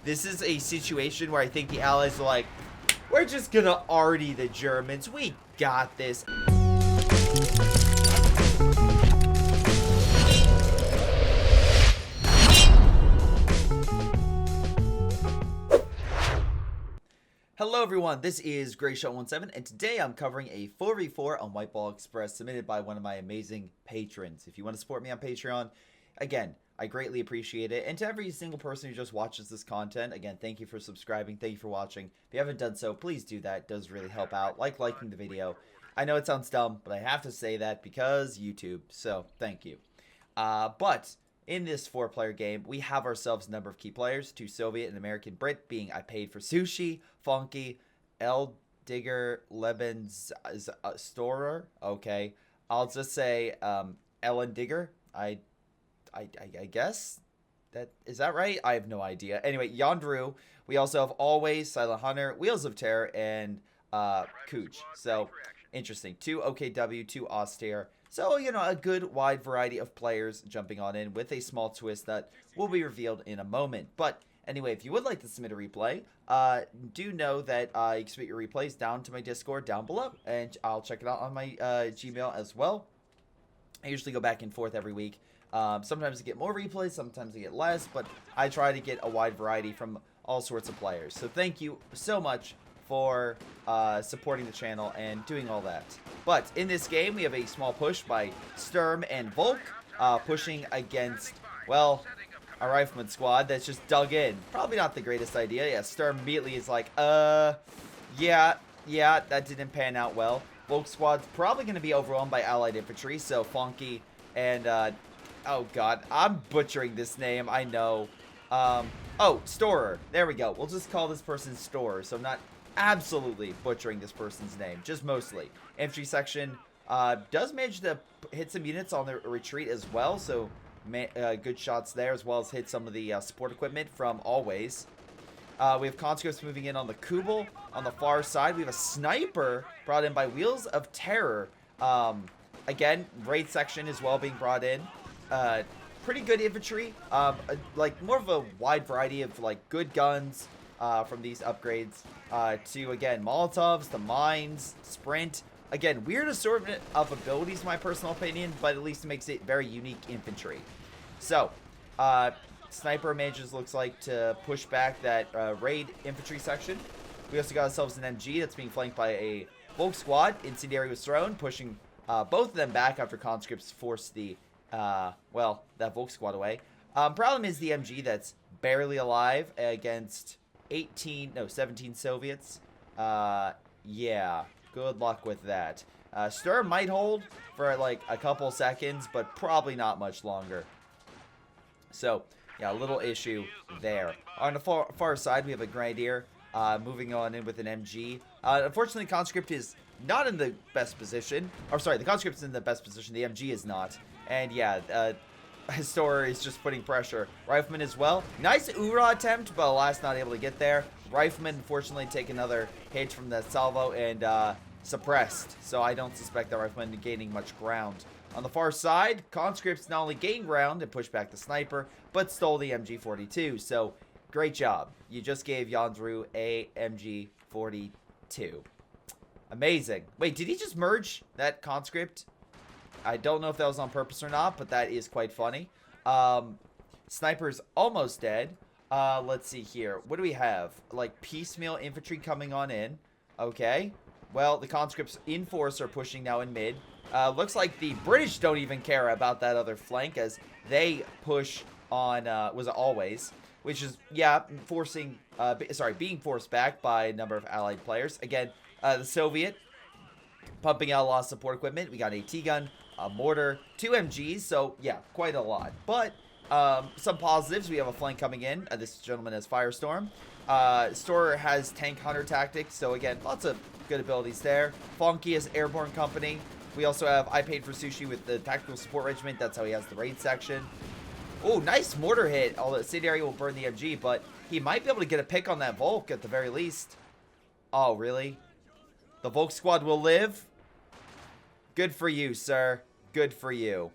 this is a situation where I think the Allies are like, we're just gonna arty the Germans. We got this. Hello everyone, this is Greyshot17, and today I'm covering a 4v4 on White Ball Express submitted by one of my amazing patrons. If you want to support me on Patreon, again, I greatly appreciate it. And to every single person who just watches this content, again, thank you for subscribing, thank you for watching. If you haven't done so, please do that. It does really help out, like liking the video. I know it sounds dumb, but I have to say that because YouTube, so thank you. But in this 4-player game, we have ourselves a number of key players, 2 Soviet and American Brit, being I Paid for Sushi, Funky, L. Digger, Lebens, Storer. Okay, I'll just say Ellen Digger. I guess is that right? I have no idea. Anyway, Yandru. We also have Always, Silent Hunter, Wheels of Terror, and CoH2. So interesting. 2 OKW, 2 Austere. So, you know, a good wide variety of players jumping on in with a small twist that will be revealed in a moment. But anyway, if you would like to submit a replay, do know that you can submit your replays down to my Discord down below, and I'll check it out on my Gmail as well. I usually go back and forth every week. Sometimes I get more replays, sometimes I get less, but I try to get a wide variety from all sorts of players. So thank you so much for supporting the channel and doing all that. But in this game, we have a small push by Sturm and Volk, pushing against, well, a rifleman squad that's just dug in. Probably not the greatest idea. Yeah, Sturm immediately is like, yeah, that didn't pan out well. Volk squad's probably going to be overwhelmed by allied infantry, so Funky and, oh god, I'm butchering this name, I know. Oh, Storer. There we go. We'll just call this person Storer, so I'm not absolutely butchering this person's name, just mostly. Infantry section does manage to hit some units on the retreat as well, so good shots there, as well as hit some of the support equipment from Always. We have conscripts moving in on the Kubel. On the far side, we have a sniper brought in by Wheels of Terror. Again, raid section as well being brought in. Pretty good infantry, like more of a wide variety of like good guns from these upgrades, to again Molotovs, the mines, sprint. Again, weird assortment of abilities in my personal opinion, but at least it makes it very unique infantry. So sniper manages, looks like, to push back that raid infantry section. We also got ourselves an MG that's being flanked by a Volk squad. Incendiary was thrown, pushing both of them back after conscripts forced the well, that Volk squad away. Problem is the MG that's barely alive against 17 Soviets. Yeah, good luck with that. Sturm might hold for like a couple seconds, but probably not much longer. So, yeah, a little issue there. On the far side, we have a Grenadier moving on in with an MG. Unfortunately, Conscript is not in the best position. Or, sorry, the Conscript's in the best position. The MG is not. And yeah, Storer is just putting pressure. Rifleman as well. Nice Ura attempt, but alas, not able to get there. Rifleman, unfortunately, take another hit from the salvo and suppressed. So I don't suspect the Rifleman gaining much ground. On the far side, Conscripts not only gained ground and pushed back the sniper, but stole the MG42. So great job. You just gave Yandru a MG42. Amazing. Wait, did he just merge that Conscript? I don't know if that was on purpose or not, but that is quite funny. Sniper's almost dead. Let's see here. What do we have? Like piecemeal infantry coming on in. Okay. Well, the conscripts in force are pushing now in mid. Looks like the British don't even care about that other flank as they push on, was it Always? Which is, yeah, forcing, being forced back by a number of allied players. Again, the Soviet pumping out a lot of support equipment. We got a T-gun, a mortar, 2 MGs, so yeah, quite a lot. But some positives, we have a flank coming in. This gentleman has Firestorm. Storer has tank hunter tactics, so again, lots of good abilities there. Funky is airborne company. We also have I Paid for Sushi with the tactical support regiment. That's how he has the raid section. Oh, nice mortar hit. Although Incendiary will burn the MG, but he might be able to get a pick on that Volk at the very least. Oh, really? The Volk squad will live? Good for you, sir. Good for you.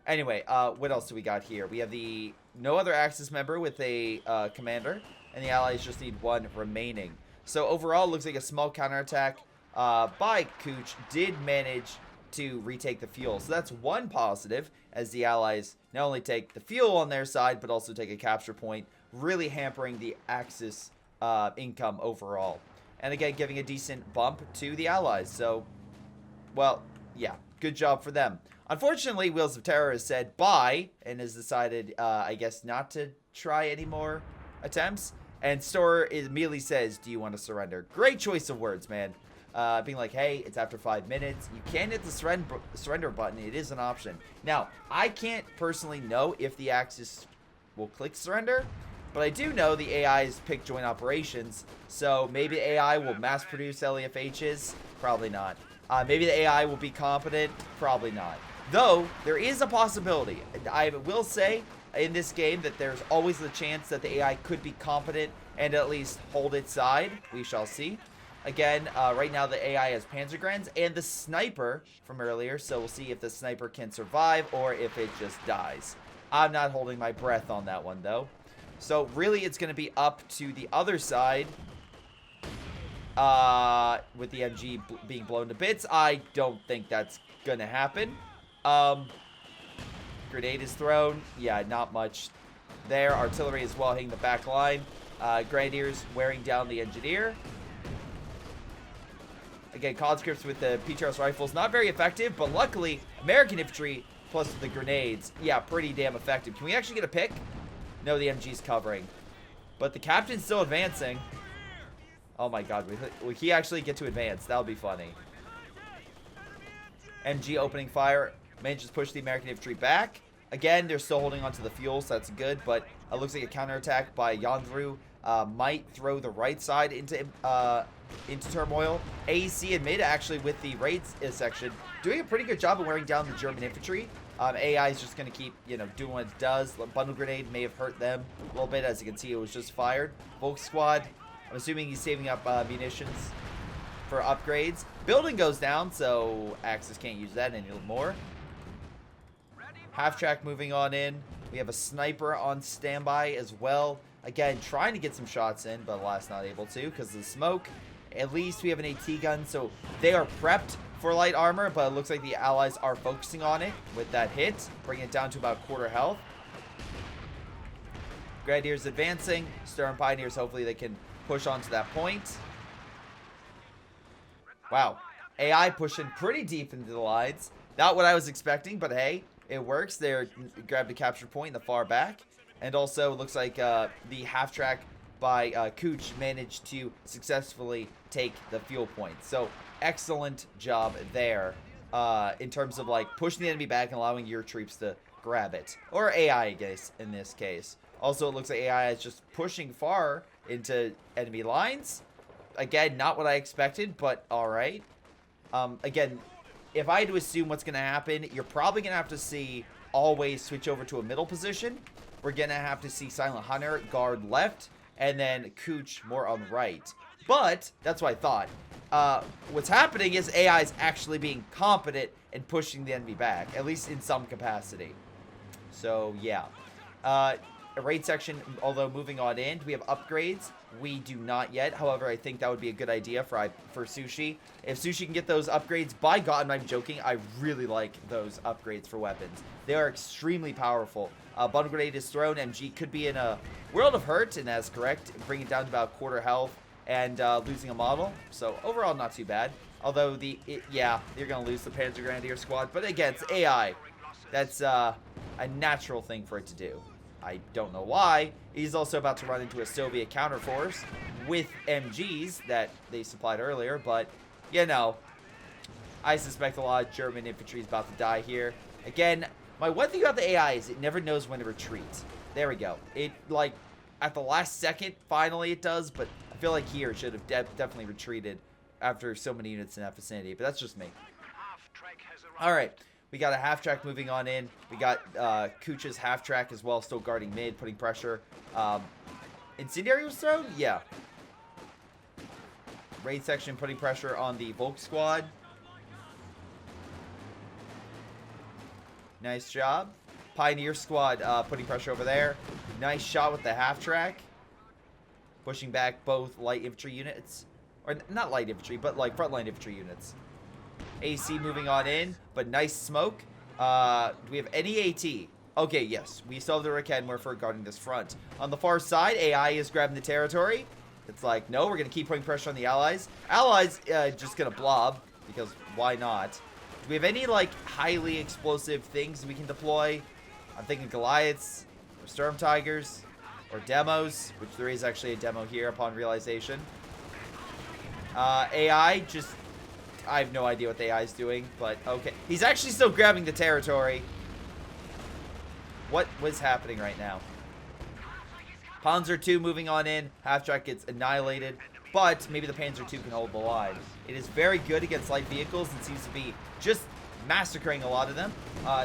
Anyway, what else do we got here? We have the no other Axis member with a commander. and the allies just need 1 remaining. So overall, it looks like a small counterattack by CoH did manage to retake the fuel. So that's 1 positive, as the allies not only take the fuel on their side, but also take a capture point, really hampering the Axis income overall. And again, giving a decent bump to the allies. So, well, yeah, good job for them. Unfortunately, Wheels of Terror has said bye and has decided, I guess, not to try any more attempts. And Store immediately says, do you want to surrender? Great choice of words, man. Being like, hey, it's after 5 minutes. You can hit the surrender button. It is an option. Now, I can't personally know if the Axis will click surrender, but I do know the AI's pick joint operations. So maybe the AI will mass produce LEFHs. Probably not. Maybe the AI will be competent. Probably not. Though, there is a possibility. I will say in this game that there's always the chance that the AI could be competent and at least hold its side. We shall see. Again, right now the AI has Panzergrens and the sniper from earlier, so we'll see if the sniper can survive or if it just dies. I'm not holding my breath on that one, though. So really, it's going to be up to the other side with the MG being blown to bits. I don't think that's going to happen. Grenade is thrown. Yeah, not much there. Artillery as well hitting the back line. Grenadiers wearing down the engineer. Again, conscripts with the PTRS rifles, not very effective, but luckily, American infantry plus the grenades, yeah, pretty damn effective. Can we actually get a pick? No, the MG's covering. But the captain's still advancing. Oh my god, will he actually get to advance? That would be funny. MG opening fire, manages to push the American infantry back. Again, they're still holding onto the fuel, so that's good, but it looks like a counterattack by Yandru might throw the right side into turmoil. AEC and mid actually with the raids section doing a pretty good job of wearing down the German infantry. AI is just going to keep, doing what it does. The bundle grenade may have hurt them a little bit. As you can see, it was just fired. Volk squad, I'm assuming he's saving up munitions for upgrades. Building goes down, so Axis can't use that anymore. Half track moving on in. We have a sniper on standby as well. Again, trying to get some shots in, but alas, not able to because of the smoke. At least we have an AT gun, so they are prepped for light armor, but it looks like the allies are focusing on it with that hit, bringing it down to about quarter health. Grenadiers advancing. Stern Pioneers, hopefully they can push on to that point. Wow. AI pushing pretty deep into the lines. Not what I was expecting, but hey, it works. They grabbed a capture point in the far back. And also, it looks like the half-track by CoH managed to successfully take the fuel point. So, excellent job there in terms of, pushing the enemy back and allowing your troops to grab it. Or AI, I guess, in this case. Also, it looks like AI is just pushing far into enemy lines. Again, not what I expected, but alright. Again, if I had to assume what's going to happen, you're probably going to have to see always switch over to a middle position. We're going to have to see Silent Hunter guard left, and then CoH more on right. But, that's what I thought. What's happening is AI is actually being competent in pushing the enemy back, at least in some capacity. So, yeah. A raid section, although moving on in, do we have upgrades? We do not yet. However, I think that would be a good idea for Sushi. If Sushi can get those upgrades, by God, I'm not joking, I really like those upgrades for weapons. They are extremely powerful. Bundle grenade is thrown. MG could be in a world of hurt, and that's correct. Bring it down to about quarter health and losing a model. So overall, not too bad. Although yeah, you're gonna lose the Panzer Grenadier squad, but again, it's AI. That's a natural thing for it to do. I don't know why. He's also about to run into a Soviet counterforce with MGs that they supplied earlier, but, I suspect a lot of German infantry is about to die here. Again, my one thing about the AI is it never knows when to retreat. There we go. It, at the last second, finally it does, but I feel like here it should have definitely retreated after so many units in that vicinity, but that's just me. Alright. We got a half-track moving on in. We got CoH's half-track as well, still guarding mid, putting pressure. Incendiary was thrown? Yeah. Raid section putting pressure on the Volk squad. Nice job. Pioneer squad putting pressure over there. Nice shot with the half-track. pushing back both light infantry units. Or not light infantry, but like frontline infantry units. AC moving on in, but nice smoke. Do we have any AT? Okay, yes. We still have the Reckenwerfer guarding this front. On the far side, AI is grabbing the territory. It's like, no, we're going to keep putting pressure on the Allies. Allies just going to blob, because why not? Do we have any, like, highly explosive things we can deploy? I'm thinking Goliaths, or Storm Tigers, or demos, which there is actually a demo here upon realization. AI just... I have no idea what the AI is doing, but okay. He's actually still grabbing the territory. What was happening right now? Panzer II moving on in. Half-track gets annihilated, but maybe the Panzer II can hold the line. It is very good against light vehicles and seems to be just massacring a lot of them.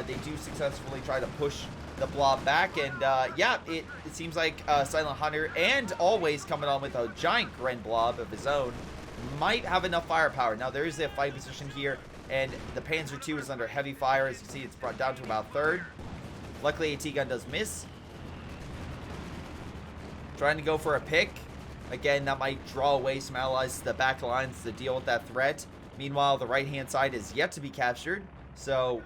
They do successfully try to push the blob back, and yeah, it seems like Silent Hunter, and always coming on with a giant Gren blob of his own, might have enough firepower. Now, there is a fight position here, and the Panzer II is under heavy fire. As you see, it's brought down to about third. Luckily, AT gun does miss. Trying to go for a pick. Again, that might draw away some allies to the back lines to deal with that threat. Meanwhile, the right-hand side is yet to be captured. So,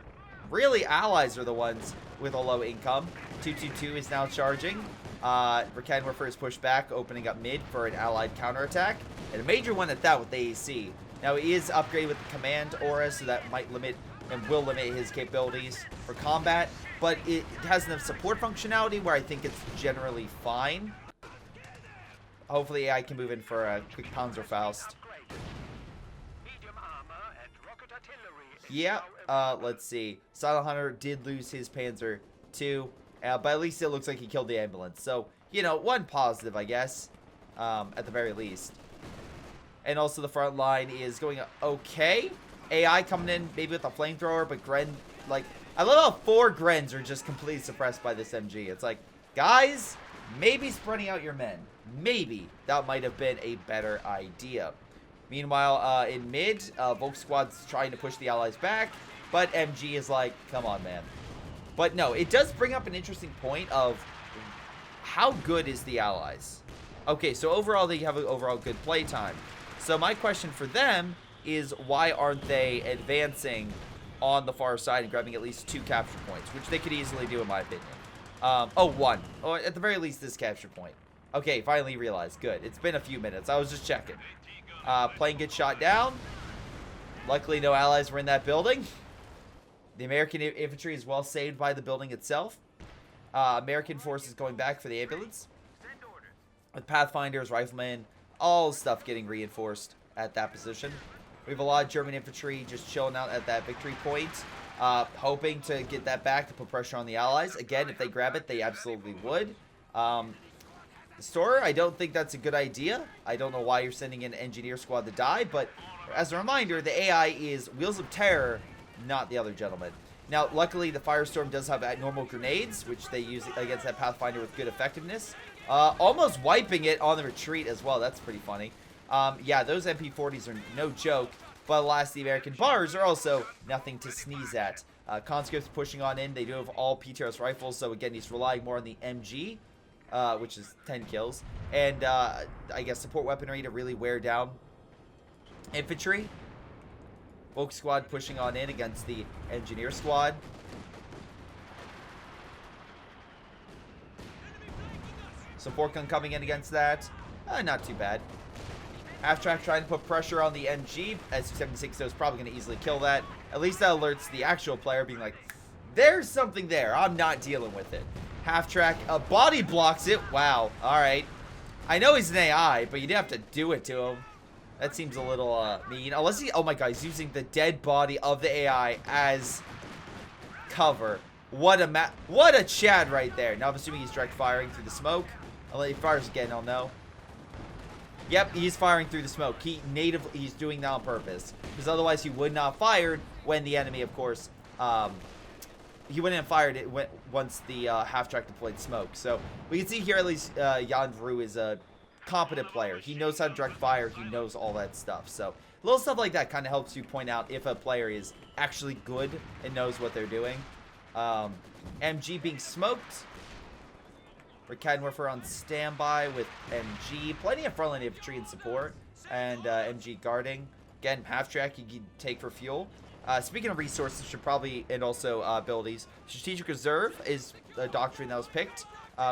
really, allies are the ones with a low income. 222 is now charging. Reckenwerfer is pushed back, opening up mid for an allied counterattack. And a major one at that with the AC. Now, he is upgraded with the command aura, so that might limit and will limit his capabilities for combat. But it has enough support functionality where I think it's generally fine. Hopefully, AI can move in for a quick Panzerfaust. Yeah, let's see. Silent Hunter did lose his Panzer II, but at least it looks like he killed the ambulance. So, you know, one positive, I guess, at the very least. And also the front line is going okay. AI coming in maybe with a flamethrower, but Gren, like, I love how 4 Grens are just completely suppressed by this MG. It's like, guys, maybe spreading out your men. Maybe that might have been a better idea. Meanwhile, in mid, Volk Squad's trying to push the allies back, but MG is like, come on, man. But no, it does bring up an interesting point of how good is the allies? Okay, so overall, they have an overall good play time. So my question for them is, why aren't they advancing on the far side and grabbing at least 2 capture points, which they could easily do in my opinion. Oh, 1. Oh, at the very least, this capture point. Okay, finally realized. Good. It's been a few minutes. I was just checking. Plane gets shot down. Luckily, no allies were in that building. The American infantry is well saved by the building itself. American forces going back for the ambulance. With Pathfinders, Riflemen, all stuff getting reinforced at that position. We have a lot of German infantry just chilling out at that victory point. Hoping to get that back to put pressure on the allies. Again, if they grab it, they absolutely would. The store, I don't think that's a good idea. I don't know why you're sending an engineer squad to die, but as a reminder, the AI is Wheels of Terror, not the other gentleman. Now, luckily, the Firestorm does have abnormal grenades, which they use against that Pathfinder with good effectiveness. Almost wiping it on the retreat as well. That's pretty funny. Yeah, those MP40s are no joke, but alas, the American bars are also nothing to sneeze at. Conscripts pushing on in. They do have all PTRS rifles, so again, he's relying more on the MG. Which is 10 kills. And, I guess support weaponry to really wear down infantry. Volk Squad pushing on in against the Engineer Squad. Support gun coming in against that. Not too bad. Half-track trying to put pressure on the MG. S276 is probably going to easily kill that. At least that alerts the actual player being like, there's something there. I'm not dealing with it. Half-track body blocks it. Wow. Alright. I know he's an AI, but you'd have to do it to him. That seems a little mean. Unless he... Oh my god, he's using the dead body of the AI as cover. What a Chad right there. Now I'm assuming he's direct firing through the smoke. Unless he fires again, I'll know. Yep, he's firing through the smoke. He's doing that on purpose. Because otherwise he would not have fired when the enemy, of course, he wouldn't have fired it once the half-track deployed smoke. So we can see here at least Jan Vru is a competent player. He knows how to direct fire. He knows all that stuff. So little stuff like that kind of helps you point out if a player is actually good and knows what they're doing. MG being smoked. Recadwarfer on standby with MG. Plenty of frontline infantry and support. And MG guarding. Again, half track you can take for fuel. Speaking of resources, should probably, and also abilities, Strategic Reserve is the doctrine that was picked.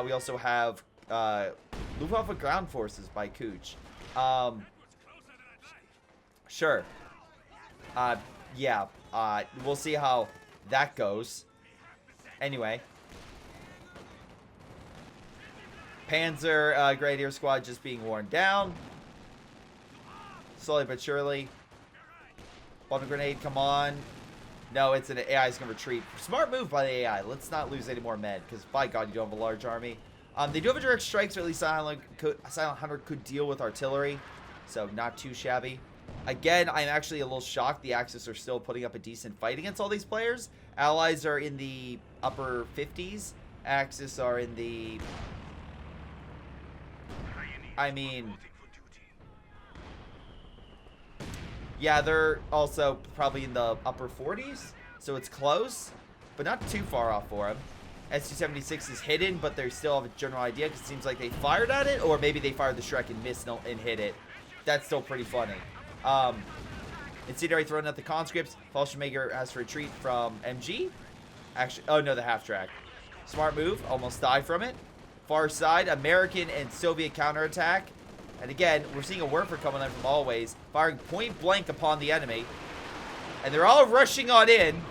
We also have Luftwaffe Ground Forces by CoH2. Sure. Yeah. We'll see how that goes. Anyway. Panzer Grenadier Squad just being worn down. Slowly but surely. Bombing grenade, come on. No, it's an AI is going to retreat. Smart move by the AI. Let's not lose any more men, because by God, you don't have a large army. They do have a direct strike, so at least Silent Hunter could deal with artillery. So not too shabby. Again, I'm actually a little shocked the Axis are still putting up a decent fight against all these players. Allies are in the upper 50s. Axis are in the... I mean... Yeah, they're also probably in the upper 40s. So it's close, but not too far off for them. S-276 is hidden, but they still have a general idea because it seems like they fired at it, or maybe they fired the Shrek and missed and hit it. That's still pretty funny. Incendiary throwing at the conscripts. Fallschirmjäger has to retreat from MG. Actually, oh no, the half track. Smart move, almost died from it. Far side, American and Soviet counterattack. And again, we're seeing a Werfer coming in from all ways, firing point blank upon the enemy. And they're all rushing on in.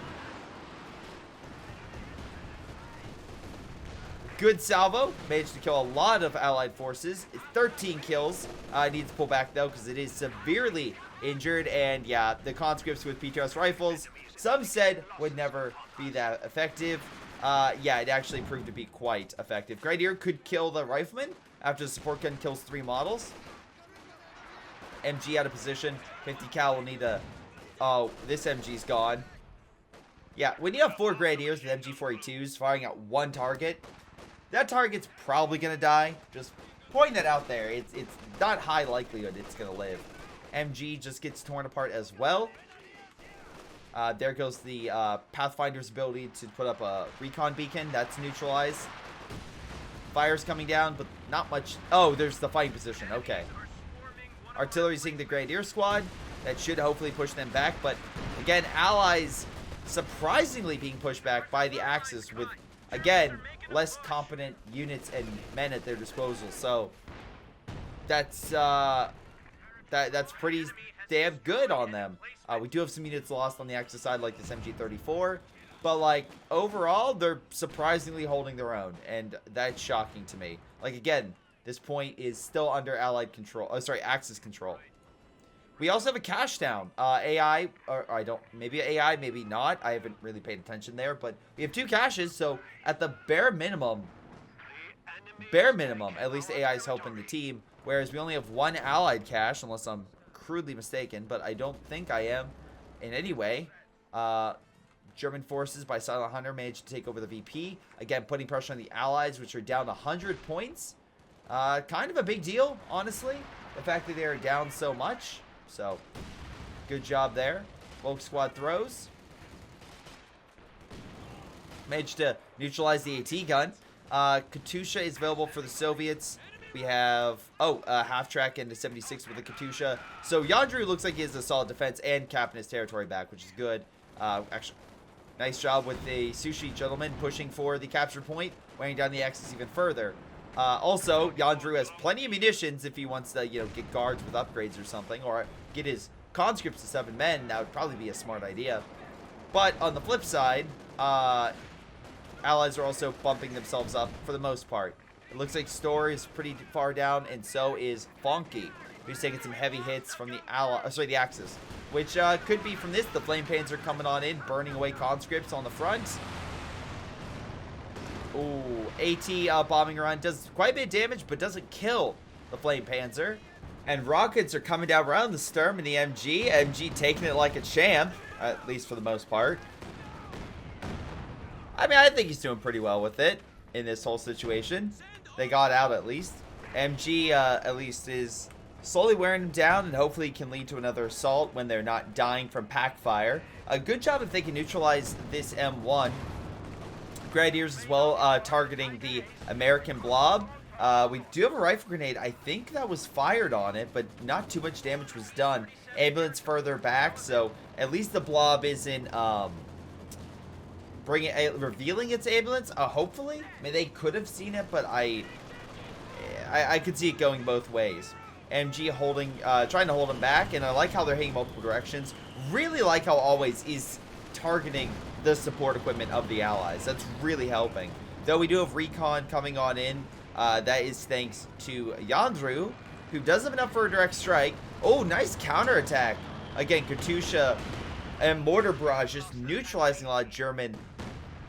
Good salvo. Managed to kill a lot of allied forces. 13 kills. Needs to pull back though because it is severely injured. And yeah, the conscripts with PTRS rifles, some said would never be that effective. Yeah, it actually proved to be quite effective. Grenadier could kill the rifleman after the support gun kills 3 models. MG out of position. 50 cal will need a... Oh, this MG's gone. Yeah, when you have 4 Grenadiers with MG-42s firing at 1 target, that target's probably going to die. Just pointing that out there. It's not high likelihood it's going to live. MG just gets torn apart as well. There goes the Pathfinder's ability to put up a recon beacon. That's neutralized. Fire's coming down, but not much. Oh, there's the fighting position. Okay. Artillery's hitting the Grenadier squad. That should hopefully push them back. But again, allies surprisingly being pushed back by the Axis with, again, less competent units and men at their disposal. So that's that's pretty damn good on them. We do have some units lost on the Axis side, like this MG-34. But, like, overall, they're surprisingly holding their own. And that's shocking to me. Like, again, this point is still under Allied control. Oh, sorry, Axis control. We also have a cash down. AI, or I don't, maybe AI, maybe not. I haven't really paid attention there. But we have 2 caches, so at the bare minimum, at least AI is helping the team. Whereas we only have 1 Allied cache, unless I'm crudely mistaken. But I don't think I am in any way. German forces by Silent Hunter managed to take over the VP. Again, putting pressure on the Allies, which are down 100 points. Kind of a big deal, honestly. The fact that they are down so much. So, good job there. Volk squad throws. Managed to neutralize the AT gun. Katusha is available for the Soviets. We have, half-track into 76 with the Katusha. So, Yandru looks like he has a solid defense and capping his territory back, which is good. Actually, nice job with the Sushi gentleman pushing for the capture point, weighing down the Axis even further. Also, Yandru has plenty of munitions if he wants to, get guards with upgrades or something, or get his conscripts to 7 men. That would probably be a smart idea. But on the flip side, allies are also bumping themselves up for the most part. It looks like Store is pretty far down, and so is Fonky, who's taking some heavy hits from the the Axis, which could be from this. The Flame Panzer coming on in, burning away conscripts on the front. Ooh, AT bombing run does quite a bit of damage, but doesn't kill the Flame Panzer. And rockets are coming down around the Sturm and the MG. MG taking it like a champ, at least for the most part. I mean, I think he's doing pretty well with it in this whole situation. They got out at least. MG at least is slowly wearing him down, and hopefully can lead to another assault when they're not dying from pack fire. A good job if they can neutralize this M1. Grenadiers as well, targeting the American blob. We do have a rifle grenade. I think that was fired on it, but not too much damage was done. Ambulance further back, so at least the blob isn't revealing its ambulance. Hopefully, I mean, they could have seen it, but I could see it going both ways. MG holding, trying to hold him back, and I like how they're hitting multiple directions. Really like how always is targeting the support equipment of the allies. That's really helping. Though we do have recon coming on in. That is thanks to Yandru, who does have enough for a direct strike. Oh, nice counterattack. Again, Katusha and mortar barrage just neutralizing a lot of German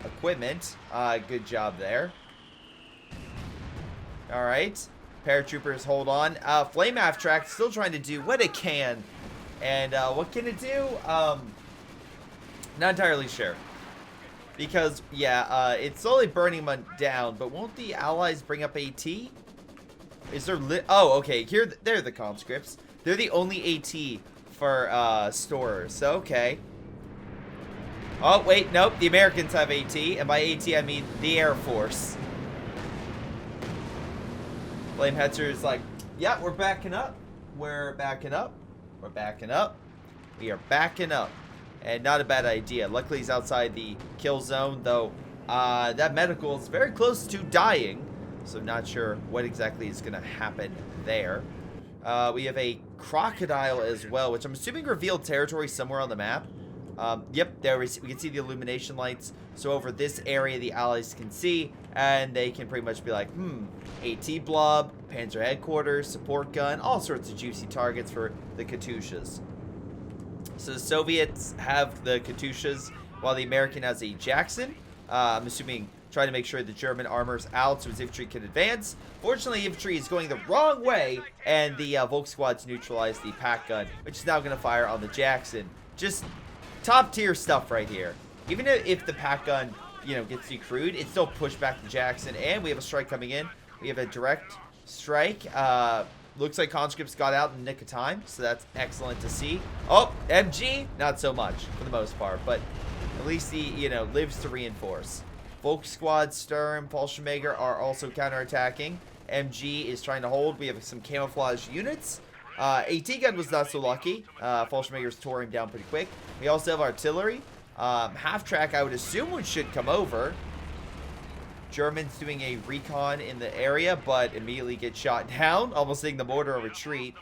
equipment. Good job there. All right. Paratroopers hold on. Flame half track still trying to do what it can. And what can it do? Not entirely sure. Because, yeah, it's slowly burning them down. But won't the allies bring up AT? Is there... Oh, okay. Here, they're the conscripts. They're the only AT for storers. So, okay. Oh, wait. Nope. The Americans have AT. And by AT, I mean the Air Force. Flamehetzer is like, yeah, we're backing up. We're backing up. We're backing up. We are backing up. And not a bad idea. Luckily, he's outside the kill zone, though that medical is very close to dying. So not sure what exactly is going to happen there. We have a crocodile as well, which I'm assuming revealed territory somewhere on the map. Yep, there we can see the illumination lights. So over this area, the allies can see, and they can pretty much be like, AT blob, Panzer headquarters, support gun, all sorts of juicy targets for the Katyushas. So the Soviets have the Katyushas, while the American has a Jackson. I'm assuming trying to make sure the German armor's out so his infantry can advance. Fortunately, infantry is going the wrong way, and the Volk squads neutralize the pack gun, which is now going to fire on the Jackson. Just top tier stuff right here. Even if the pack gun, you know, gets decrewed, it still pushed back the Jackson, and we have a strike coming in. We have a direct strike. Looks like conscripts got out in the nick of time, so that's excellent to see. Oh, MG, not so much for the most part, but at least he, you know, lives to reinforce. Volk squad, Sturm, Fallschirmjäger are also counterattacking. MG is trying to hold. We have some camouflage units. AT gun was not so lucky. Fallschirmjägers tore him down pretty quick. We also have artillery. Half track, I would assume, should come over. Germans doing a recon in the area, but immediately get shot down, almost seeing the mortar retreat.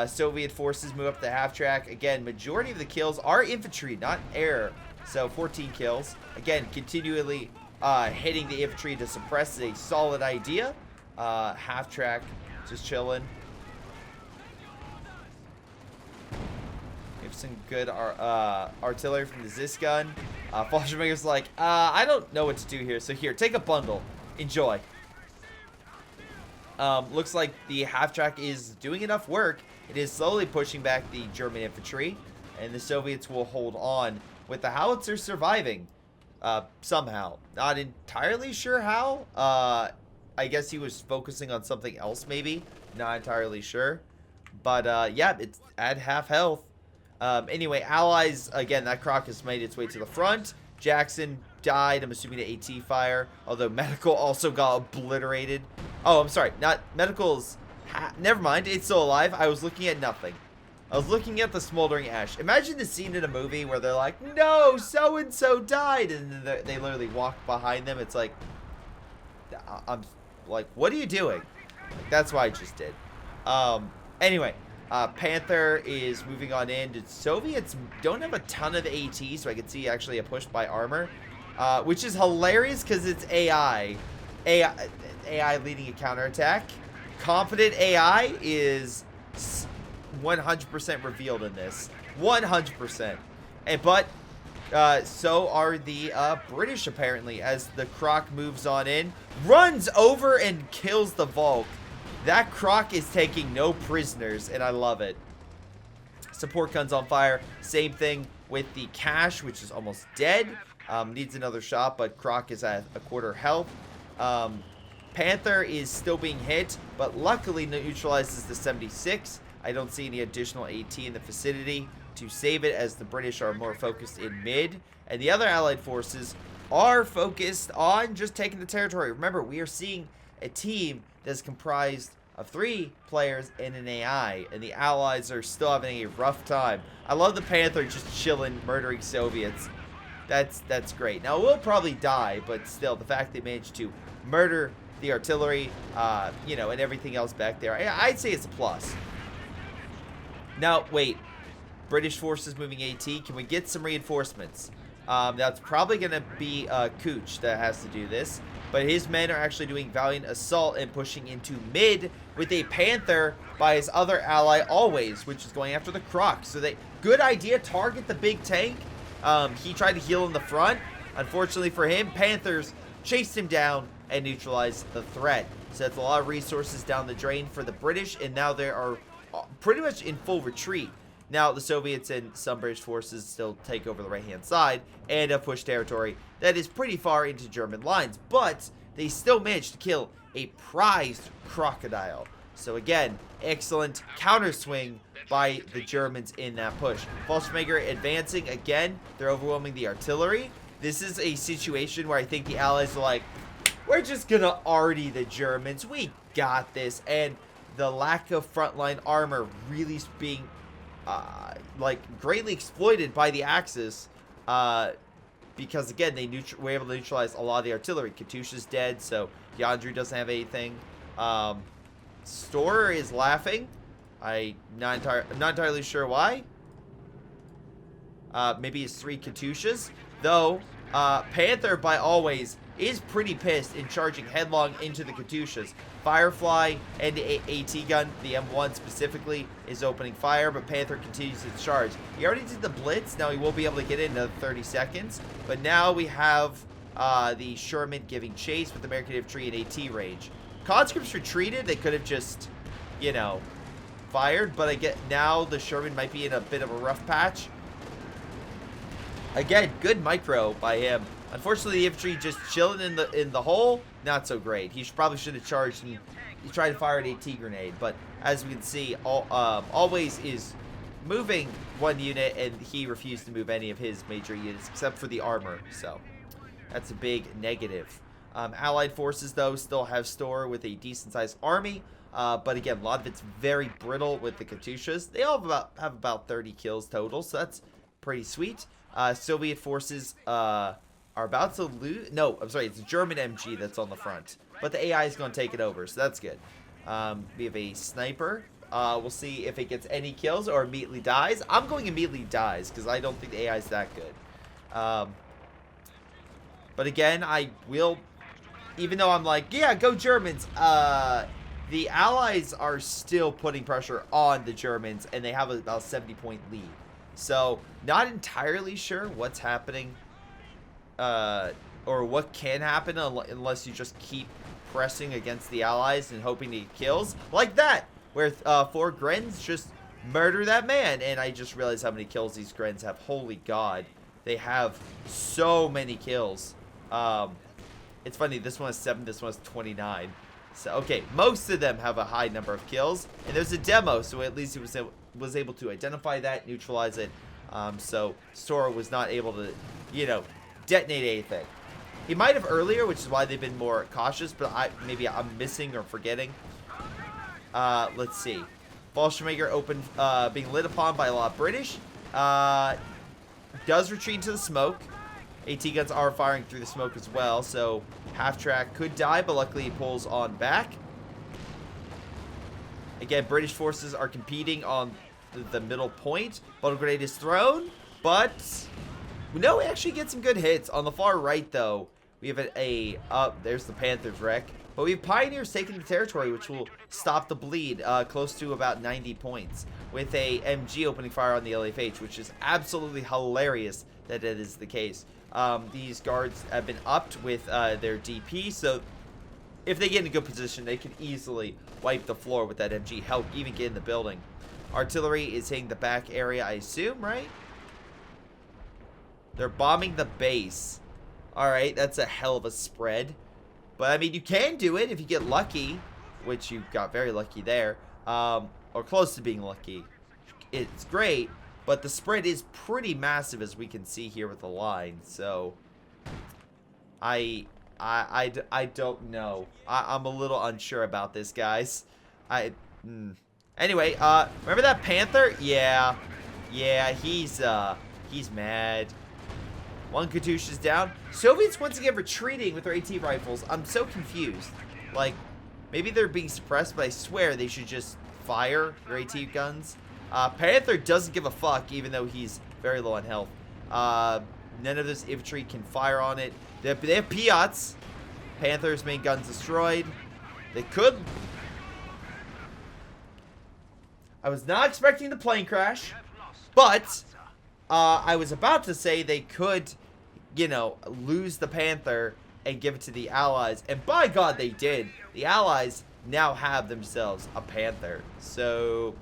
Soviet forces move up the half track. Again, majority of the kills are infantry, not air. So 14 kills. Again, continually hitting the infantry to suppress is a solid idea. Half track, just chilling. We have some good artillery from the Zis gun. Fallschirmjäger's like, I don't know what to do here. So here, take a bundle. Enjoy. Looks like the half track is doing enough work. It is slowly pushing back the German infantry, and the Soviets will hold on with the howitzers surviving somehow. Not entirely sure how. I guess he was focusing on something else, maybe. Not entirely sure. But yeah, it's at half health. Anyway, allies, again, that croc has made its way to the front. Jackson died, I'm assuming to AT fire, although medical also got obliterated. Oh, I'm sorry, not medical's, never mind, it's still alive. I was looking at nothing. I was looking at the smoldering ash. Imagine the scene in a movie where they're like, no, so-and-so died, and then they literally walk behind them. It's like, I'm like, what are you doing? Like, that's what I just did. Anyway. Panther is moving on in. The Soviets don't have a ton of AT, so I can see actually a push by armor, which is hilarious because it's AI leading a counterattack. Confident AI is 100% revealed in this. 100%. But so are the British, apparently, as the croc moves on in. Runs over and kills the Volk. That croc is taking no prisoners, and I love it. Support guns on fire. Same thing with the Cash, which is almost dead. Needs another shot, but croc is at a quarter health. Panther is still being hit, but luckily neutralizes the 76. I don't see any additional AT in the vicinity to save it, as the British are more focused in mid. And the other allied forces are focused on just taking the territory. Remember, we are seeing a team that's comprised of 3 players and an AI, and the allies are still having a rough time. I love the Panther just chilling, murdering Soviets. That's great. Now, we'll probably die, but still, the fact they managed to murder the artillery, you know, and everything else back there, I'd say it's a plus. Now, wait. British forces moving AT. Can we get some reinforcements? That's probably going to be CoH that has to do this. But his men are actually doing valiant assault and pushing into mid with a Panther by his other ally, Always, which is going after the Croc. So good idea, target the big tank. He tried to heal in the front. Unfortunately for him, Panthers chased him down and neutralized the threat. So that's a lot of resources down the drain for the British, and now they are pretty much in full retreat. Now, the Soviets and some British forces still take over the right-hand side and have pushed territory that is pretty far into German lines, but they still managed to kill a prized crocodile. So again, excellent counterswing by the Germans in that push. Fallschirmjäger advancing again. They're overwhelming the artillery. This is a situation where I think the Allies are like, we're just gonna arty the Germans. We got this. And the lack of frontline armor really being like greatly exploited by the Axis, because again they were able to neutralize a lot of the artillery. Katusha's dead, so Yandru doesn't have anything. Storer is laughing. I'm not entirely sure why. Maybe it's 3 Katushas, though. Panther, by Always, is pretty pissed in charging headlong into the Katushas. Firefly and the AT gun, the M1 specifically, is opening fire, but Panther continues to charge. He already did the blitz. Now he will be able to get in another 30 seconds. But now we have the Sherman giving chase with American infantry in AT range. Conscripts retreated. They could have just, you know, fired. But I get now the Sherman might be in a bit of a rough patch. Again, good micro by him. Unfortunately, the infantry just chilling in the hole. Not so great. He probably should have charged and he tried to fire an AT grenade. But as we can see, Always is moving 1 unit, and he refused to move any of his major units except for the armor. So that's a big negative. Allied forces, though, still have Storer with a decent-sized army. But again, a lot of it's very brittle with the Katyushas. They all have about 30 kills total, so that's pretty sweet. Soviet forces are about to lose. No, I'm sorry. It's a German MG that's on the front. But the AI is going to take it over, so that's good. We have a sniper. We'll see if it gets any kills or immediately dies. I'm going immediately dies because I don't think the AI is that good. But again, I will, even though I'm like, yeah, go Germans, the Allies are still putting pressure on the Germans, and they have about a 70-point lead. So, not entirely sure what's happening, or what can happen unless you just keep pressing against the Allies and hoping to get kills. Like that, where 4 Grens just murder that man. And I just realized how many kills these Grens have. Holy God. They have so many kills. It's funny, this one has 7, this one has 29. So, okay, most of them have a high number of kills. And there's a demo, so at least he was able to identify that, neutralize it. So Storer was not able to, you know, detonate anything. He might have earlier, which is why they've been more cautious, but maybe I'm missing or forgetting. Let's see. Fallschirmjäger being lit upon by a lot of British. Does retreat into the smoke. AT guns are firing through the smoke as well, so half-track could die, but luckily he pulls on back. Again, British forces are competing on the middle point. Bottle grenade is thrown, but no, we actually get some good hits. On the far right, though, we have there's the Panther's wreck. But we have Pioneers taking the territory, which will stop the bleed close to about 90 points. With a MG opening fire on the LFH, which is absolutely hilarious that it is the case. These guards have been upped with their DP, so if they get in a good position, they can easily wipe the floor with that MG. Hell, even get in the building. Artillery is hitting the back area, I assume, right? They're bombing the base. Alright, that's a hell of a spread. But, I mean, you can do it if you get lucky, which you got very lucky there, or close to being lucky. It's great, but the spread is pretty massive, as we can see here with the line. So, I don't know. I'm a little unsure about this, guys. Anyway, remember that Panther? Yeah, he's mad. One Katyusha is down. Soviets once again retreating with their AT rifles. I'm so confused. Like, maybe they're being suppressed, but I swear they should just fire their AT guns. Panther doesn't give a fuck, even though he's very low on health. None of this infantry can fire on it. They have Piats. Panther's main guns destroyed. They could... I was not expecting the plane crash, but I was about to say they could, you know, lose the Panther and give it to the Allies. And by God, they did. The Allies now have themselves a Panther. So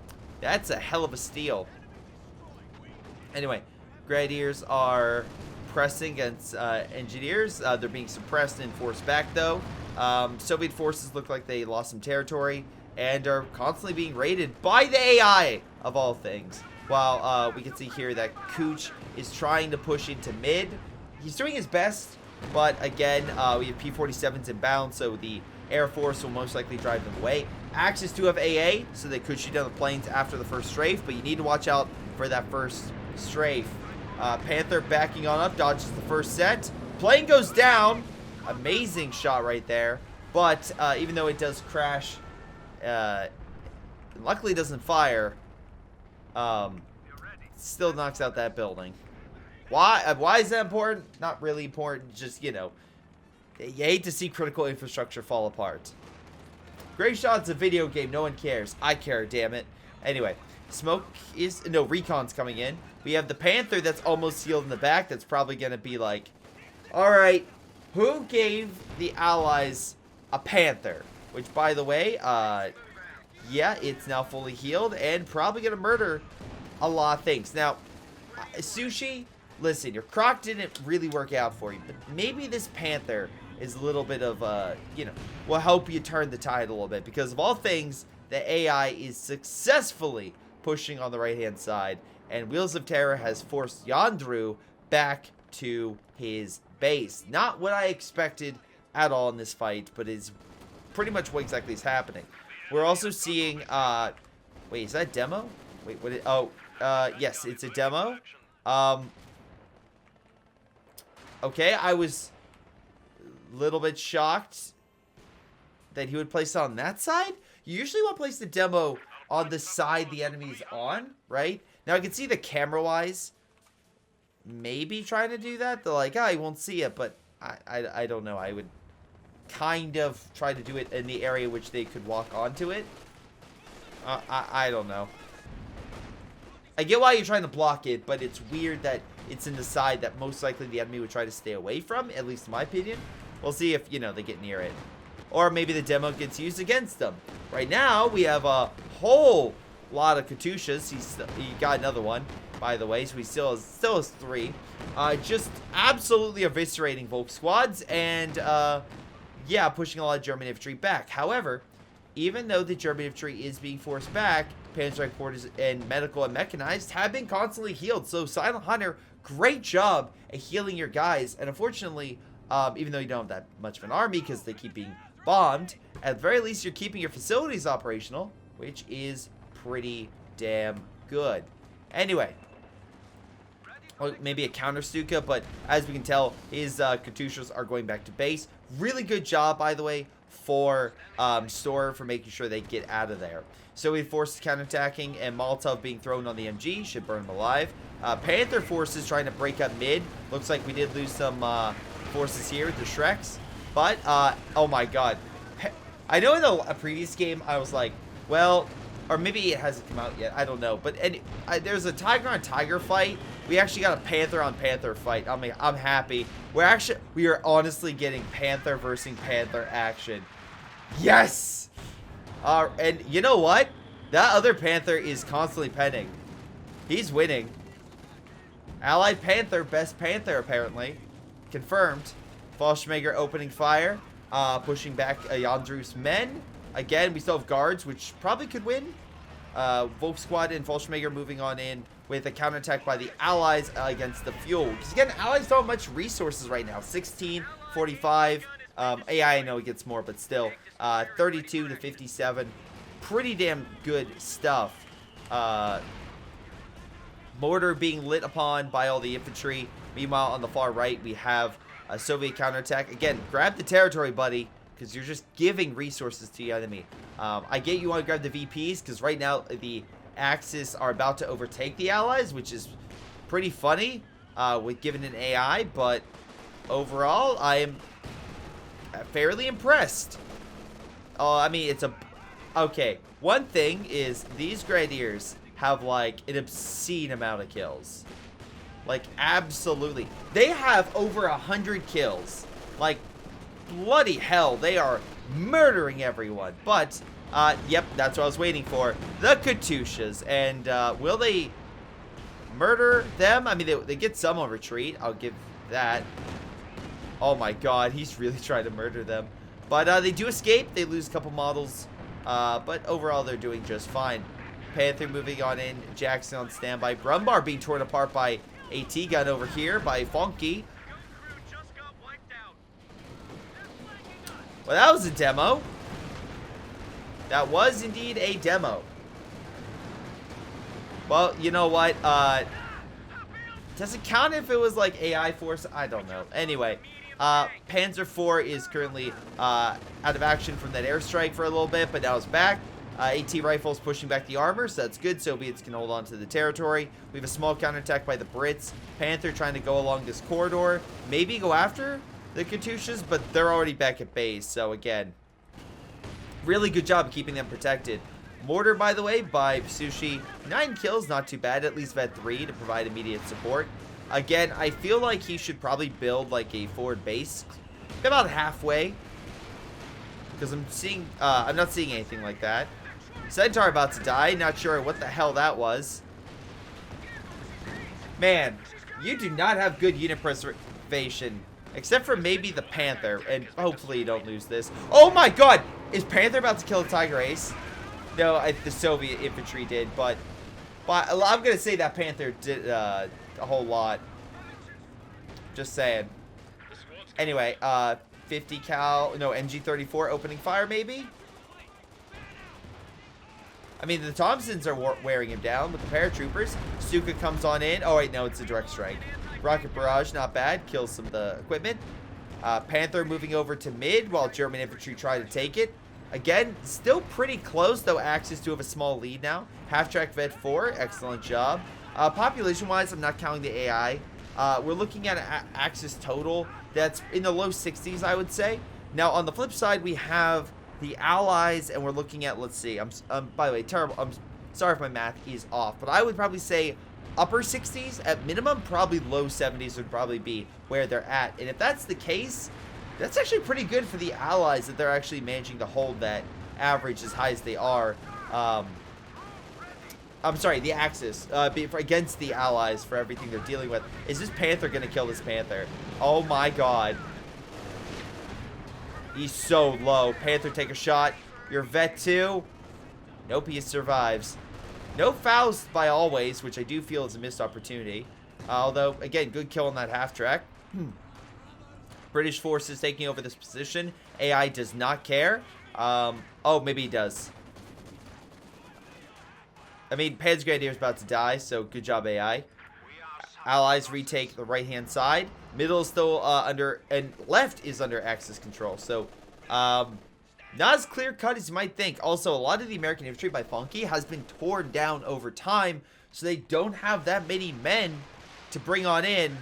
that's a hell of a steal. Anyway, Grenadiers are pressing against Engineers. They're being suppressed and forced back, though. Soviet forces look like they lost some territory and are constantly being raided by the AI, of all things. While we can see here that CoH is trying to push into mid. He's doing his best, but again, we have P-47s inbound, so the Air Force will most likely drive them away. Axis do have AA, so they could shoot down the planes after the first strafe, but you need to watch out for that first strafe. Panther backing on up, dodges the first set. Plane goes down. Amazing shot right there. But even though it does crash, luckily it doesn't fire. Still knocks out that building. Why is that important? Not really important. Just, you know, you hate to see critical infrastructure fall apart. Greyshot's a video game. No one cares. I care, damn it. Anyway, Recon's coming in. We have the Panther that's almost sealed in the back. That's probably going to be like, all right, who gave the Allies a Panther? Which, by the way, yeah, it's now fully healed and probably going to murder a lot of things. Now, Sushi, listen, your Croc didn't really work out for you, but maybe this Panther is a little bit of, you know, will help you turn the tide a little bit. Because of all things, the AI is successfully pushing on the right-hand side. And Wheels of Terror has forced Yandru back to his base. Not what I expected at all in this fight, but is pretty much what exactly is happening. We're also seeing, wait, is that a demo? Wait, what? Yes, it's a demo. Okay, I was a little bit shocked that he would place it on that side. You usually want to place the demo on the side the enemy's on, right? Now, I can see the camera-wise maybe trying to do that. They're like, he won't see it, but I don't know. I would kind of try to do it in the area which they could walk onto it. I don't know. I get why you're trying to block it, but it's weird that it's in the side that most likely the enemy would try to stay away from, at least in my opinion. We'll see if, you know, they get near it. Or maybe the demo gets used against them. Right now, we have a whole lot of Katyushas. He got another one, by the way, so he still has 3. Just absolutely eviscerating Volk squads and, yeah, pushing a lot of German infantry back. However, even though the German infantry is being forced back, Panzer Quarters and medical and mechanized have been constantly healed. So Silent Hunter, great job at healing your guys. And unfortunately, even though you don't have that much of an army because they keep being bombed, at the very least you're keeping your facilities operational, which is pretty damn good. Anyway, well, maybe a counter Stuka, but as we can tell, his Katyushas are going back to base. Really good job, by the way, for Store for making sure they get out of there. So we forces counterattacking, and Molotov being thrown on the MG should burn him alive. Panther forces trying to break up mid. Looks like we did lose some forces here with the Shreks. But, oh my god. I know in a previous game, I was like, well, or maybe it hasn't come out yet. I don't know. But there's a Tiger on Tiger fight. We actually got a Panther on Panther fight. I mean, I'm happy. We are honestly getting Panther versus Panther action. Yes! And you know what? That other Panther is constantly penning. He's winning. Allied Panther, best Panther apparently. Confirmed. Fallschmager opening fire. Pushing back Yandru's men. Again, we still have guards, which probably could win. Volk Squad and Fallschmager moving on in with a counterattack by the Allies against the fuel. Because again, Allies don't have much resources right now. 16 45. AI, I know it gets more, but still. 32 to 57. Pretty damn good stuff. Mortar being lit upon by all the infantry. Meanwhile, on the far right, we have a Soviet counterattack. Again, grab the territory, buddy, because you're just giving resources to the enemy. I get you want to grab the VPs, because right now the Axis are about to overtake the Allies, which is pretty funny with given an AI, but overall, I am fairly impressed. I mean, it's a... Okay, one thing is these Grenadiers have, like, an obscene amount of kills. Like, absolutely. They have over 100 kills. Like, bloody hell, they are murdering everyone. But, yep, that's what I was waiting for. The Katyushas. And, will they murder them? I mean, they get some on retreat. I'll give that. Oh my god, he's really trying to murder them. But, they do escape. They lose a couple models. But overall, they're doing just fine. Panther moving on in. Jackson on standby. Brumbar being torn apart by AT gun over here by Funky. Well, that was a demo. That was indeed a demo. Well, you know what? Does it count if it was like AI force? I don't know. Anyway, Panzer IV is currently out of action from that airstrike for a little bit, but now it's back. AT rifles pushing back the armor, so that's good. Soviets can hold on to the territory. We have a small counterattack by the Brits. Panther trying to go along this corridor. Maybe go after the Katyushas, but they're already back at base. So again, really good job of keeping them protected. Mortar, by the way, by Sushi. 9 kills, not too bad. At least Vet 3 to provide immediate support. Again, I feel like he should probably build like a forward base about halfway, because I'm not seeing anything like that. Centaur about to die. Not sure what the hell that was. Man, you do not have good unit preservation. Except for maybe the Panther. And hopefully you don't lose this. Oh my god! Is Panther about to kill the Tiger Ace? No, the Soviet infantry did. But I'm going to say that Panther did a whole lot. Just saying. Anyway, 50 cal... No, MG34 opening fire maybe? I mean, the Thompsons are wearing him down with the paratroopers. Stuka comes on in. Oh, wait, no, it's a direct strike. Rocket barrage, not bad. Kills some of the equipment. Panther moving over to mid while German infantry try to take it. Again, still pretty close, though Axis do have a small lead now. Half-track Vet 4, excellent job. Population-wise, I'm not counting the AI. We're looking at an Axis total that's in the low 60s, I would say. Now, on the flip side, we have the Allies, and we're looking at, let's see, by the way, terrible, I'm sorry if my math is off, but I would probably say upper 60s at minimum, probably low 70s would probably be where they're at. And if that's the case, that's actually pretty good for the Allies that they're actually managing to hold that average as high as they are. I'm sorry, the Axis against the Allies for everything they're dealing with. Is this Panther going to kill this Panther? Oh my god. He's so low. Panther, take a shot. Your Vet 2. Nope, he survives. No fouls by Always, which I do feel is a missed opportunity. Although, again, good kill on that half-track. British forces taking over this position. AI does not care. Oh, maybe he does. I mean, Pan's Grenadier is about to die, so good job, AI. Allies retake the right-hand side. Middle is still under, and left is under Axis control. So, not as clear-cut as you might think. Also, a lot of the American infantry by Funky has been torn down over time, so they don't have that many men to bring on in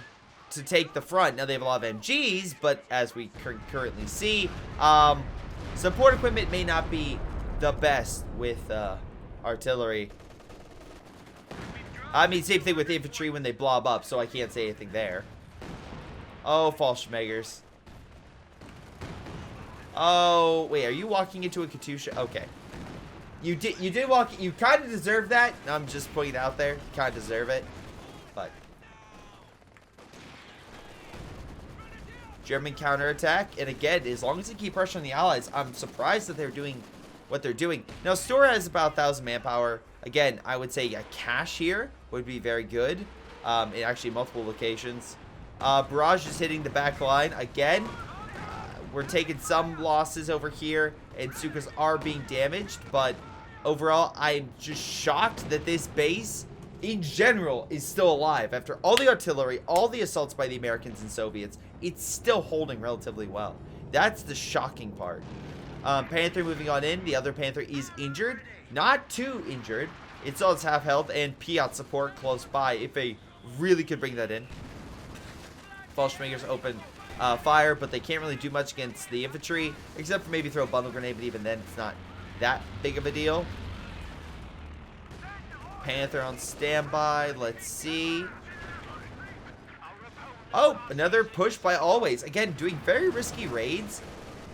to take the front. Now, they have a lot of MGs, but as we currently see, support equipment may not be the best with artillery. I mean, same thing with infantry when they blob up, so I can't say anything there. Oh, Fallschmagers. Oh, wait, are you walking into a Katyusha? Okay. You did walk, you kind of deserve that. I'm just putting it out there. You kind of deserve it. But. German counterattack. And again, as long as they keep pressure on the Allies, I'm surprised that they're doing what they're doing. Now, Stora has about 1,000 manpower. Again, I would say a cache here would be very good. In actually multiple locations. Barrage is hitting the back line again. we're taking some losses over here, and Stukas are being damaged, but overall, I'm just shocked that this base, in general, is still alive. After all the artillery, all the assaults by the Americans and Soviets, it's still holding relatively well. That's the shocking part. Panther moving on in. The other Panther is injured. Not too injured. It's all its half health and Piat support close by if they really could bring that in. Fallschmagers open fire, but they can't really do much against the infantry, except for maybe throw a bundle grenade, but even then it's not that big of a deal. Panther on standby. Let's see. Oh, another push by Always. Again, doing very risky raids,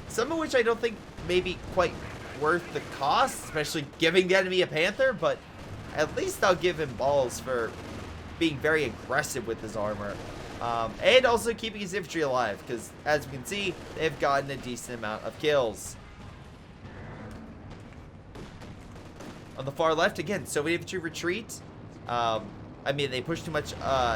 some of which I don't think maybe quite worth the cost, especially giving the enemy a Panther, but at least I'll give him balls for being very aggressive with his armor. And also keeping his infantry alive, because as we can see, they've gotten a decent amount of kills. On the far left, again, Soviet infantry retreat. I mean, they push too much.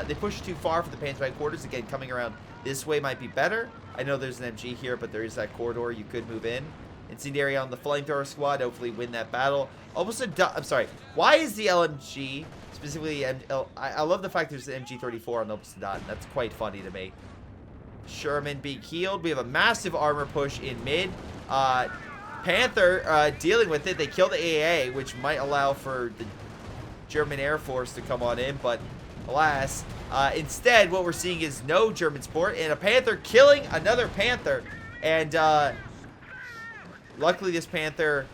They push too far for the Panther quarters. Again, coming around this way might be better. I know there's an MG here, but there is that corridor you could move in. Incendiary on the flamethrower squad. Hopefully win that battle. Almost a I'm sorry. Why is the LMG, specifically I love the fact there's an MG34 on Almost a dot. That's quite funny to me. Sherman being healed. We have a massive armor push in mid. Panther dealing with it. They kill the AA, which might allow for the German Air Force to come on in, but alas, instead what we're seeing is no German support and a Panther killing another Panther. And luckily this Panther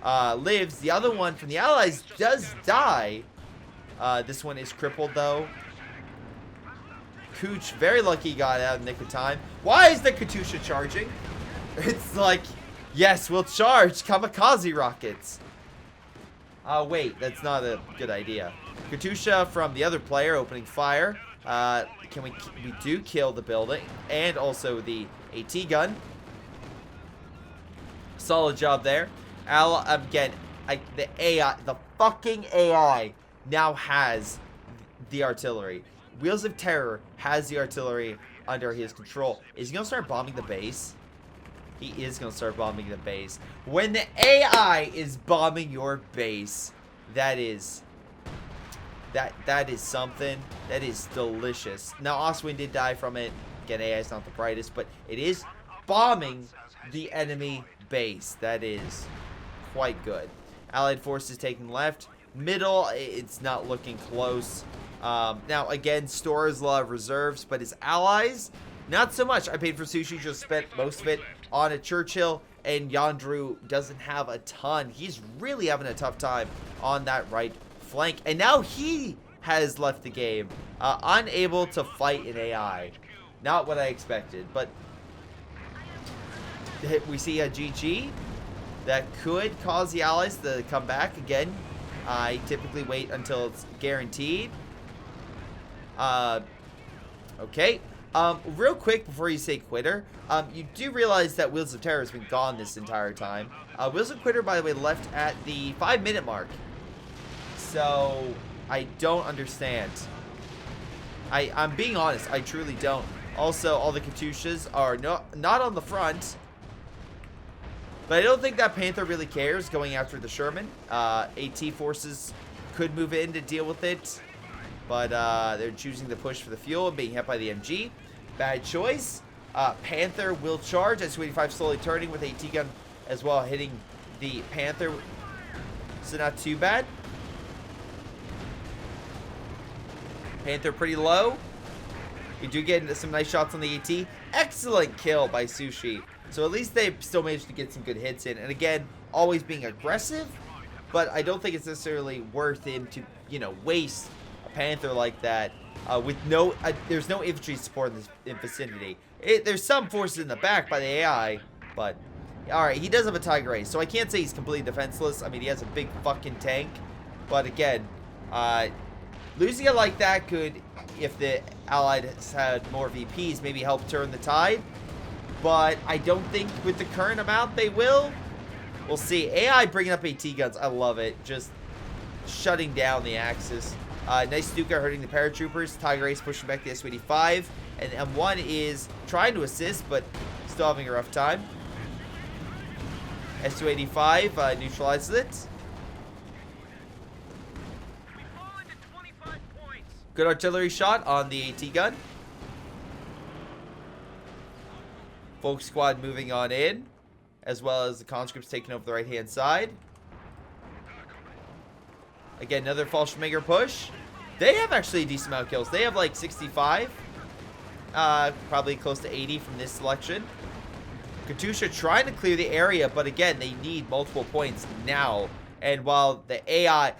lives. The other one from the Allies does die. This one is crippled though. CoH, very lucky, got out in the nick of time. Why is the Katusha charging? It's like, yes, we'll charge kamikaze rockets. Wait, that's not a good idea. Katusha from the other player opening fire. We do kill the building and also the AT gun. Solid job there. Again, the AI, the fucking AI now has the artillery. Wheels of Terror has the artillery under his control. Is he going to start bombing the base? He is going to start bombing the base. When the AI is bombing your base, that is something. That is delicious. Now, Oswin did die from it. Again, AI is not the brightest, but it is bombing the enemy base. That is quite good. Allied forces taking left. Middle, it's not looking close. Now, again, stores a lot of reserves, but his allies, not so much. I paid for sushi, just spent most of it on a Churchill, and Yandru doesn't have a ton. He's really having a tough time on that right flank, and now he has left the game, unable to fight an AI. Not what I expected, but we see a GG that could cause the allies to come back again. I typically wait until it's guaranteed. Okay. Real quick before you say quitter, you do realize that Wheels of Terror has been gone this entire time. Wheels of Quitter, by the way, left at the 5-minute mark. So, I don't understand. I'm being honest, I truly don't. Also, all the Katyushas are not on the front. But I don't think that Panther really cares going after the Sherman. AT forces could move in to deal with it. But they're choosing the push for the fuel and being hit by the MG. Bad choice. Panther will charge as 285 slowly turning with AT gun as well, hitting the Panther. So not too bad. Panther pretty low. We do get some nice shots on the AT. Excellent kill by Sushi. So at least they still managed to get some good hits in. And again, always being aggressive. But I don't think it's necessarily worth him to, you know, waste a Panther like that with no... there's no infantry support in this vicinity. There's some forces in the back by the AI. But, alright, he does have a Tiger Ace. So I can't say he's completely defenseless. I mean, he has a big fucking tank. But again, losing it like that could, if the Allies had more VPs, maybe help turn the tide. But I don't think with the current amount they will. We'll see. AI bringing up AT guns. I love it. Just shutting down the Axis. Nice Stuka hurting the paratroopers. Tiger Ace pushing back the S-85. And M1 is trying to assist, but still having a rough time. S285 neutralizes it. Good artillery shot on the AT gun. Folk squad moving on in, as well as the conscripts taking over the right-hand side. Again, another Fallschirmjäger push. They have actually a decent amount of kills. They have like 65. Probably close to 80 from this selection. Katusha trying to clear the area, but again, they need multiple points now. And while the AI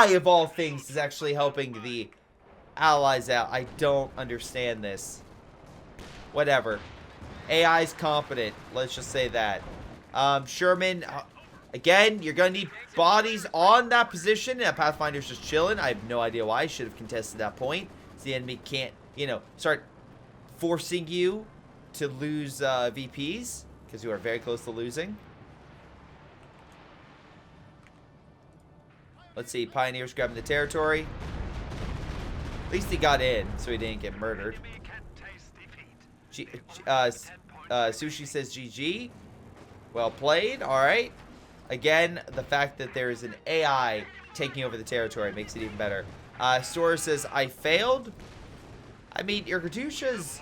of all things is actually helping the allies out, I don't understand this. Whatever. AI's competent. Let's just say that. Sherman, again, you're going to need bodies on that position. And Pathfinder's just chilling. I have no idea why. I should have contested that point. So the enemy can't, you know, start forcing you to lose VPs. Because you are very close to losing. Let's see. Pioneers grabbing the territory. At least he got in, so he didn't get murdered. Sushi says GG. Well played. Alright. Again, the fact that there is an AI taking over the territory makes it even better. Sora says, I failed. I mean, your Katyushas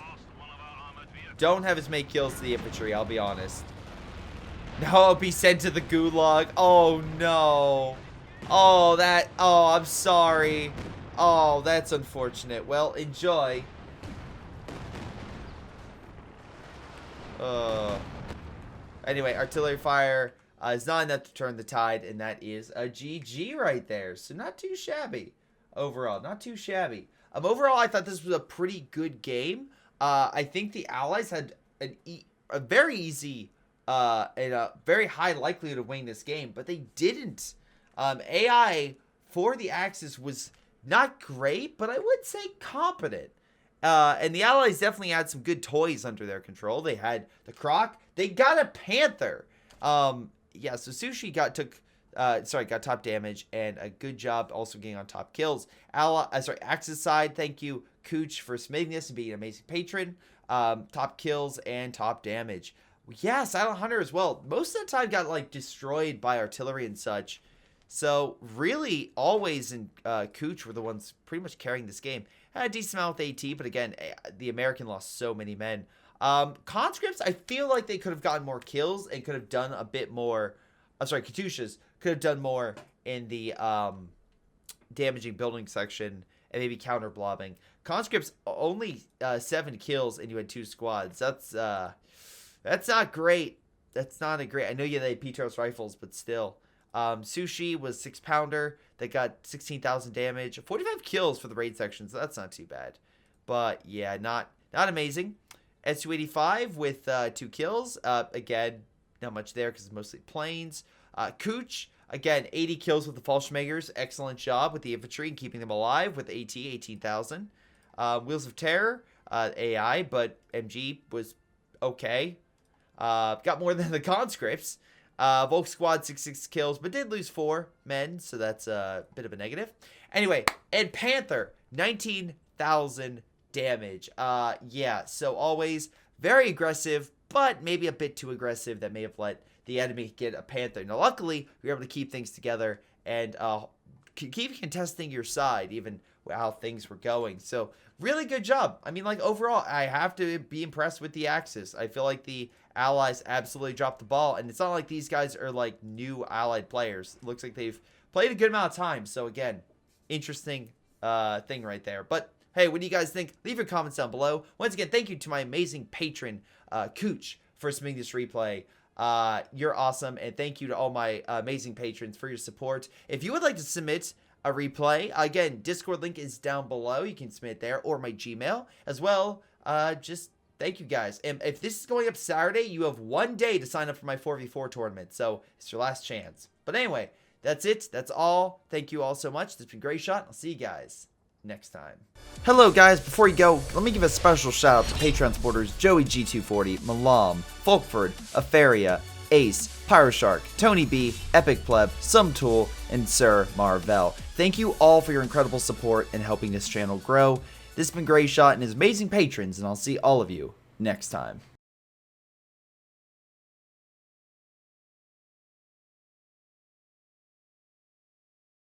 don't have as many kills to the infantry, I'll be honest. No, I'll be sent to the gulag. Oh, no. Oh, I'm sorry. Oh, that's unfortunate. Well, enjoy. Anyway, artillery fire is not enough to turn the tide, and that is a GG right there. So not too shabby overall. Not too shabby. Overall, I thought this was a pretty good game. I think the Allies had a very easy and a very high likelihood of winning this game, but they didn't. AI for the Axis was not great, but I would say competent. And the Allies definitely had some good toys under their control. They had the Croc. They got a Panther. Yeah, so Sushi got top damage, and a good job also getting on top kills. Axis side, thank you, CoH, for submitting this and being an amazing patron. Top kills and top damage. Yeah, Silent Hunter as well. Most of the time got, like, destroyed by artillery and such. So, really, always in CoH were the ones pretty much carrying this game. Had a decent amount with AT, but again, the American lost so many men. Conscripts, I feel like they could have gotten more kills and could have done a bit more. Katyushas could have done more in the damaging building section and maybe counter blobbing. Conscripts only 7 kills and you had 2 squads. That's not great. That's not a great. I know you had Petros rifles, but still. Sushi was 6-pounder that got 16,000 damage, 45 kills for the raid section, so that's not too bad. But yeah, not amazing. S285 with 2 kills. Again, not much there because it's mostly planes. CoH, again, 80 kills with the Fallschirmjägers. Excellent job with the infantry and keeping them alive with AT, 18,000. Wheels of Terror, AI, but MG was okay. Got more than the conscripts. Volk Squad, 66 kills, but did lose 4 men, so that's a bit of a negative. Anyway, and Panther, 19,000 damage. Yeah, so always very aggressive, but maybe a bit too aggressive that may have let the enemy get a Panther. Now, luckily, we were able to keep things together and keep contesting your side, even how things were going. So, really good job. I mean, like, overall, I have to be impressed with the Axis. I feel like the Allies absolutely dropped the ball, and it's not like these guys are, like, new Allied players. It looks like they've played a good amount of time. So, again, interesting thing right there. But, hey, what do you guys think? Leave your comments down below. Once again, thank you to my amazing patron, CoH, for submitting this replay. You're awesome, and thank you to all my amazing patrons for your support. If you would like to submit a replay, again, Discord link is down below. You can submit there, or my Gmail as well. Just thank you guys. And if this is going up Saturday, you have 1 day to sign up for my 4v4 tournament, so it's your last chance. But anyway, that's it. That's all. Thank you all so much. This has been Greyshot. I'll see you guys next time. Hello guys, before you go, let me give a special shout out to Patreon supporters Joey G240, Milam, Folkford, Aphyria, Ace, Pyroshark, tonybee, Epic Pleb, XSomeToolx, and Sir Marvel. Thank you all for your incredible support and helping this channel grow. This has been Greyshot and his amazing patrons, and I'll see all of you next time.